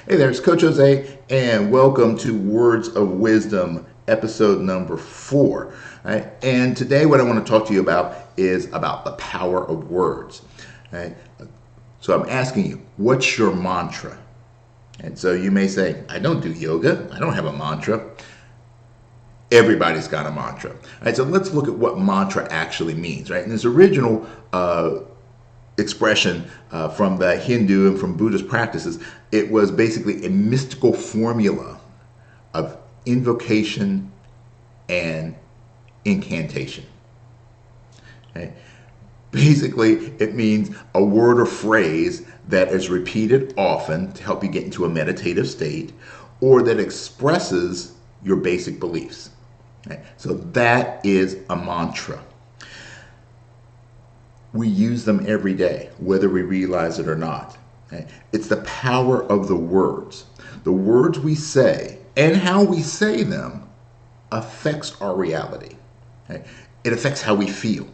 Hey there, it's Coach Jose, and welcome to Words of Wisdom, episode number 4. Right? And today, what I want to talk to you about is about the power of words. Right? So, I'm asking you, what's your mantra? And so you may say, I don't do yoga, I don't have a mantra. Everybody's got a mantra. Right? So, let's look at what mantra actually means. Right? In its original expression from the Hindu and from Buddhist practices, it was basically a mystical formula of invocation and incantation. Okay? Basically, it means a word or phrase that is repeated often to help you get into a meditative state or that expresses your basic beliefs. Okay? So that is a mantra. We use them every day, whether we realize it or not. Okay? It's the power of the words. The words we say and how we say them affects our reality. Okay? It affects how we feel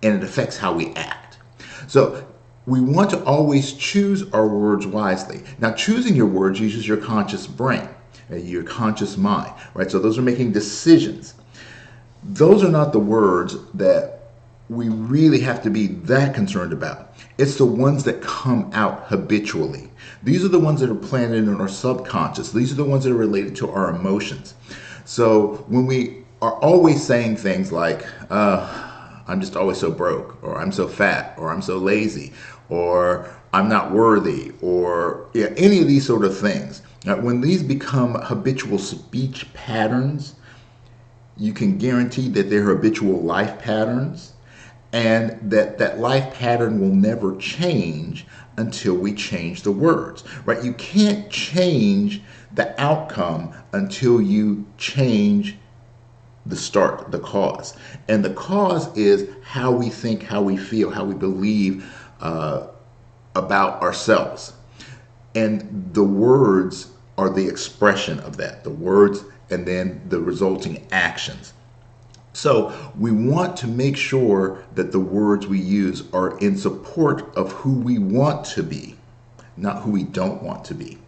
and it affects how we act. So we want to always choose our words wisely. Now, choosing your words uses your conscious brain, your conscious mind, right? So those are making decisions. Those are not the words that we really have to be that concerned about. It's the ones that come out habitually. These are the ones that are planted in our subconscious. These are the ones that are related to our emotions. So when we are always saying things like, I'm just always so broke, or I'm so fat, or I'm so lazy, or I'm not worthy, or any of these sort of things, when these become habitual speech patterns, you can guarantee that they're habitual life patterns and that life pattern will never change until we change the words, right? You can't change the outcome until you change the start, the cause. And the cause is how we think, how we feel, how we believe about ourselves. And the words are the expression of that, the words and then the resulting actions. So we want to make sure that the words we use are in support of who we want to be, not who we don't want to be.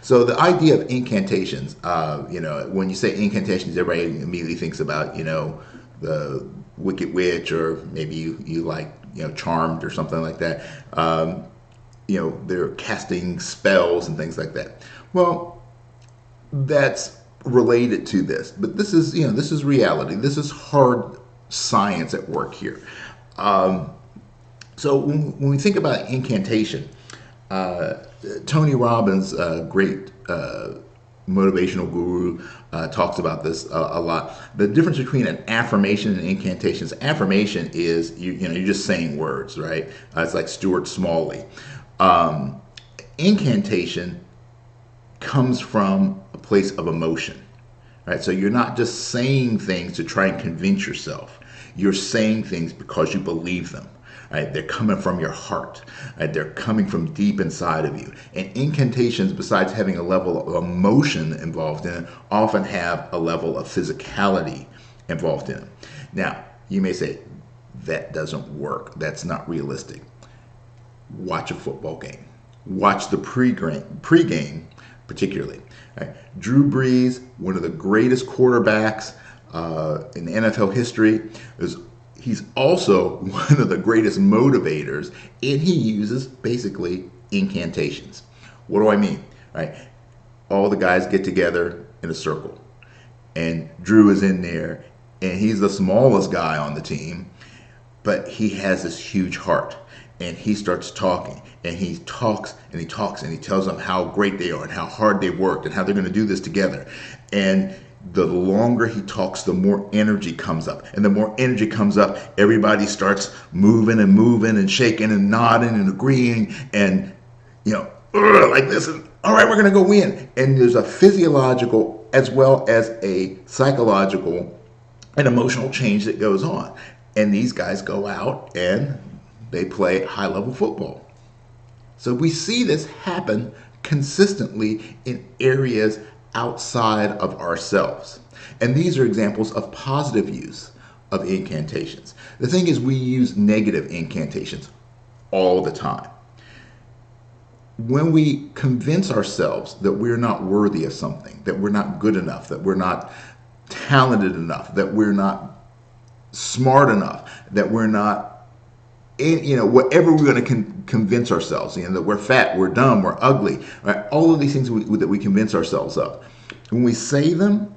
So the idea of incantations, when you say incantations, everybody immediately thinks about, the Wicked Witch, or maybe you like, Charmed or something like that. They're casting spells and things like that. Well, that's related to this, but this is reality. This is hard science at work here. So when we think about incantation, Tony Robbins, great motivational guru, talks about this a lot. The difference between an affirmation and incantations. Affirmation is you're just saying words, right? It's like Stuart Smalley. Incantation comes from a place of emotion, right? So you're not just saying things to try and convince yourself. You're saying things because you believe them, right? They're coming from your heart, right? They're coming from deep inside of you. And incantations, besides having a level of emotion involved in it, often have a level of physicality involved in it. Now, you may say, that doesn't work. That's not realistic. Watch a football game. Watch the pregame particularly. Right? Drew Brees, one of the greatest quarterbacks in NFL history, he's also one of the greatest motivators, and he uses basically incantations. What do I mean? Right? All the guys get together in a circle, and Drew is in there, and he's the smallest guy on the team, but he has this huge heart, and he starts talking, and he talks and he talks and he tells them how great they are and how hard they worked and how they're going to do this together. And the longer he talks, the more energy comes up, and the more energy comes up, everybody starts moving and shaking and nodding and agreeing, and like this, and all right, we're going to go win. And there's a physiological as well as a psychological and emotional change that goes on. And these guys go out and they play high level football. So we see this happen consistently in areas outside of ourselves. And these are examples of positive use of incantations. The thing is, we use negative incantations all the time. when we convince ourselves that we're not worthy of something, that we're not good enough, that we're not talented enough, that we're not smart enough, that we're not, whatever we're going to convince ourselves, that we're fat, we're dumb, we're ugly, right? All of these things that we convince ourselves of. When we say them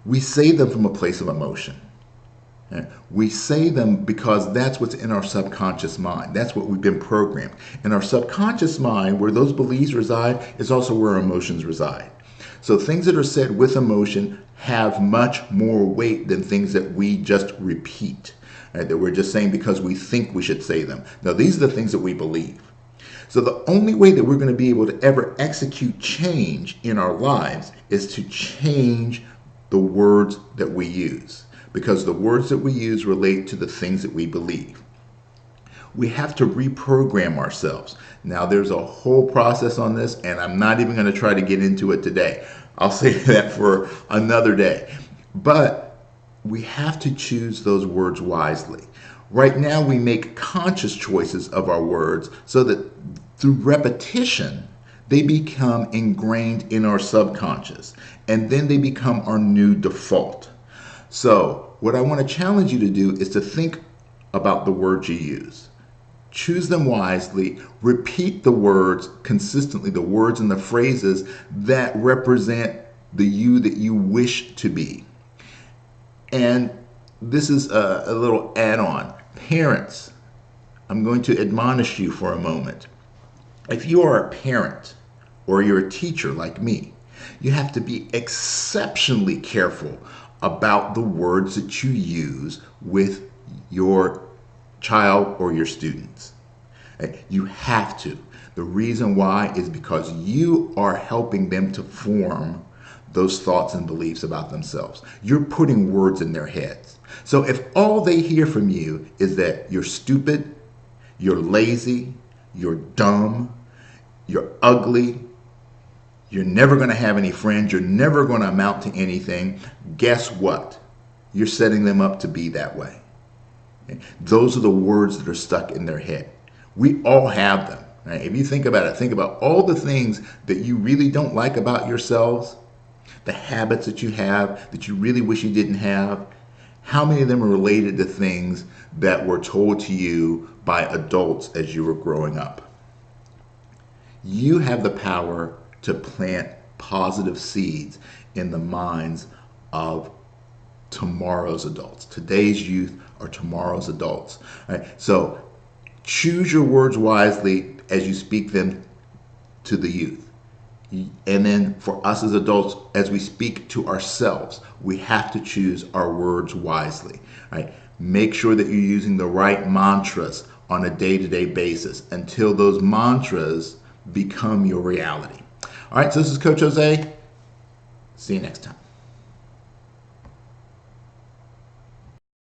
from a place of emotion. Right? We say them because that's what's in our subconscious mind. That's what we've been programmed. In our subconscious mind, where those beliefs reside, is also where our emotions reside. So things that are said with emotion have much more weight than things that we just repeat, right? That we're just saying because we think we should say them. Now, these are the things that we believe. So the only way that we're going to be able to ever execute change in our lives is to change the words that we use, because the words that we use relate to the things that we believe. We have to reprogram ourselves. Now, there's a whole process on this, and I'm not even going to try to get into it today. I'll save that for another day. But we have to choose those words wisely. Right now, we make conscious choices of our words so that through repetition, they become ingrained in our subconscious, and then they become our new default. So what I want to challenge you to do is to think about the words you use. Choose them wisely. Repeat the words consistently, the words and the phrases that represent the you that you wish to be. And this is a little add-on. Parents, I'm going to admonish you for a moment. If you are a parent or you're a teacher like me, you have to be exceptionally careful about the words that you use with your child or your students. You have to. The reason why is because you are helping them to form those thoughts and beliefs about themselves. You're putting words in their heads. So if all they hear from you is that you're stupid, you're lazy, you're dumb, you're ugly, you're never going to have any friends, you're never going to amount to anything, guess what? You're setting them up to be that way. Those are the words that are stuck in their head. We all have them. Right? If you think about it, think about all the things that you really don't like about yourselves, the habits that you have that you really wish you didn't have. How many of them are related to things that were told to you by adults as you were growing up? You have the power to plant positive seeds in the minds of tomorrow's adults. Today's youth are tomorrow's adults. Right? So choose your words wisely as you speak them to the youth. And then for us as adults, as we speak to ourselves, we have to choose our words wisely. Right? Make sure that you're using the right mantras on a day-to-day basis until those mantras become your reality. All right, so this is Coach Jose. See you next time.